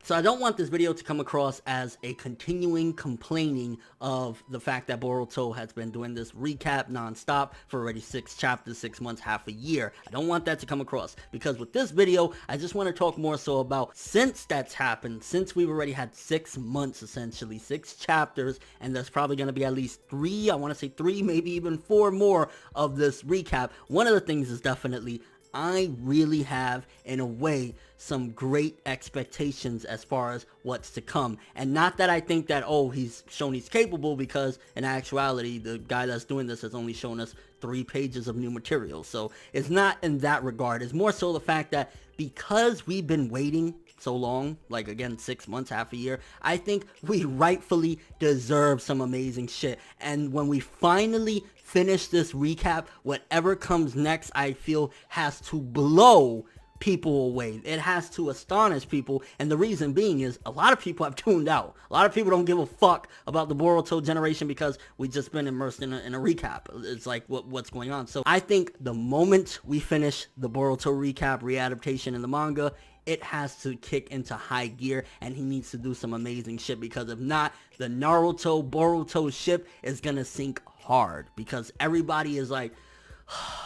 So I don't want this video to come across as a continuing complaining of the fact that Boruto has been doing this recap non-stop for already 6 chapters, 6 months, half a year. I don't want that to come across, because with this video, I just want to talk more so about since that's happened, since we've already had 6 months, essentially 6 chapters, and there's probably going to be at least 3, I want to say 3, maybe even 4 more of this recap. One of the things is definitely I really have, in a way, some great expectations as far as what's to come. And not that I think that, oh, he's shown he's capable, because in actuality, the guy that's doing this has only shown us 3 pages of new material. So it's not in that regard. It's more so the fact that because we've been waiting so long, like again 6 months, half a year, I think we rightfully deserve some amazing shit. And when we finally finish this recap, whatever comes next, I feel has to blow people away. It has to astonish people, and the reason being is a lot of people have tuned out. A lot of people don't give a fuck about the Boruto generation because we've just been immersed in a recap. It's like what's going on. So I think the moment we finish the Boruto recap readaptation in the manga, it has to kick into high gear, and he needs to do some amazing shit, because if not, the Naruto Boruto ship is gonna sink hard, because everybody is like,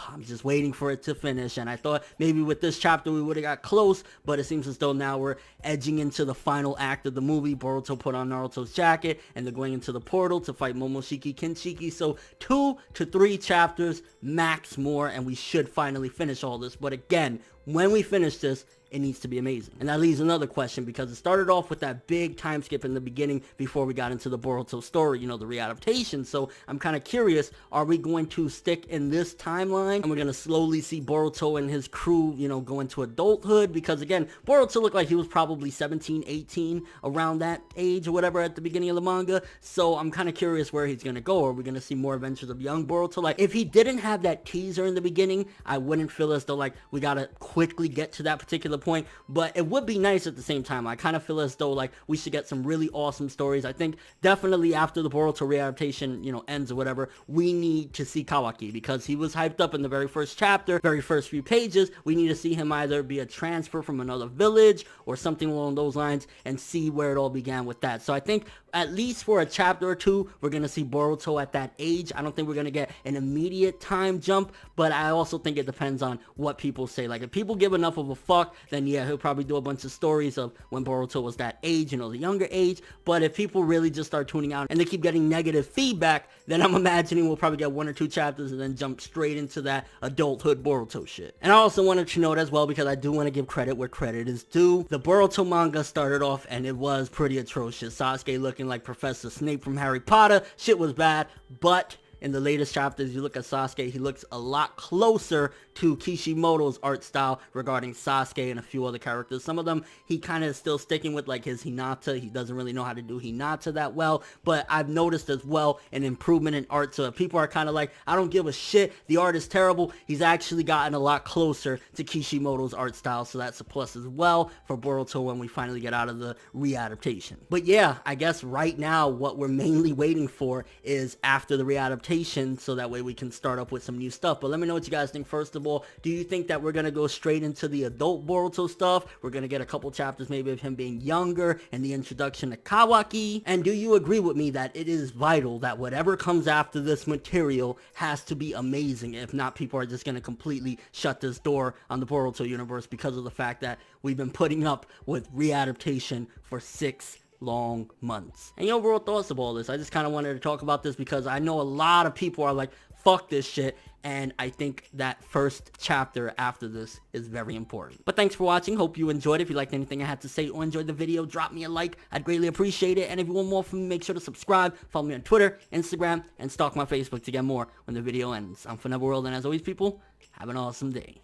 I'm just waiting for it to finish. And I thought maybe with this chapter we would have got close, but it seems as though now we're edging into the final act of the movie. Boruto put on Naruto's jacket and they're going into the portal to fight Momoshiki Kinshiki. So 2 to 3 chapters max more, and we should finally finish all this. But again, when we finish this, it needs to be amazing. And that leaves another question, because it started off with that big time skip in the beginning before we got into the Boruto story, you know, the readaptation. So I'm kind of curious, are we going to stick in this timeline and we're going to slowly see Boruto and his crew, you know, go into adulthood? Because again, Boruto looked like he was probably 17, 18, around that age or whatever at the beginning of the manga. So I'm kind of curious where he's going to go. Are we going to see more adventures of young Boruto? Like, if he didn't have that teaser in the beginning, I wouldn't feel as though like we got to quickly get to that particular point, but it would be nice at the same time. I kind of feel as though like we should get some really awesome stories. I think definitely after the Boruto readaptation, you know, ends or whatever, we need to see Kawaki, because he was hyped up in the very first chapter, very first few pages. We need to see him either be a transfer from another village or something along those lines, and see where it all began with that. So I think at least for a chapter or 2, we're going to see Boruto at that age. I don't think we're going to get an immediate time jump, but I also think it depends on what people say. Like, if people give enough of a fuck, then yeah, he'll probably do a bunch of stories of when Boruto was that age, you know, the younger age. But if people really just start tuning out and they keep getting negative feedback, then I'm imagining we'll probably get 1 or 2 chapters and then jump straight into that adulthood Boruto shit. And I also wanted to note as well, because I do want to give credit where credit is due, the Boruto manga started off and it was pretty atrocious. Sasuke looking like Professor Snape from Harry Potter. Shit was bad, but in the latest chapters, you look at Sasuke, he looks a lot closer to Kishimoto's art style regarding Sasuke and a few other characters. Some of them, he kind of is still sticking with like his Hinata. He doesn't really know how to do Hinata that well, but I've noticed as well an improvement in art. So if people are kind of like, I don't give a shit, the art is terrible, he's actually gotten a lot closer to Kishimoto's art style. So that's a plus as well for Boruto when we finally get out of the readaptation. But yeah, I guess right now what we're mainly waiting for is after the readaptation, so that way we can start up with some new stuff. But let me know what you guys think. First of all, do you think that we're gonna go straight into the adult Boruto stuff? We're gonna get a couple chapters maybe of him being younger and the introduction to Kawaki? And do you agree with me that it is vital that whatever comes after this material has to be amazing? If not, people are just gonna completely shut this door on the Boruto universe, because of the fact that we've been putting up with readaptation for 6 long months. And your overall thoughts of all this? I just kind of wanted to talk about this because I know a lot of people are like, fuck this shit, and I think that first chapter after this is very important. But thanks for watching. Hope you enjoyed it. If you liked anything I had to say or enjoyed the video, drop me a like. I'd greatly appreciate it. And if you want more from me, make sure to subscribe, follow me on Twitter, Instagram, and stalk my Facebook to get more when the video ends. I'm ForneverWorld, and as always, people, have an awesome day.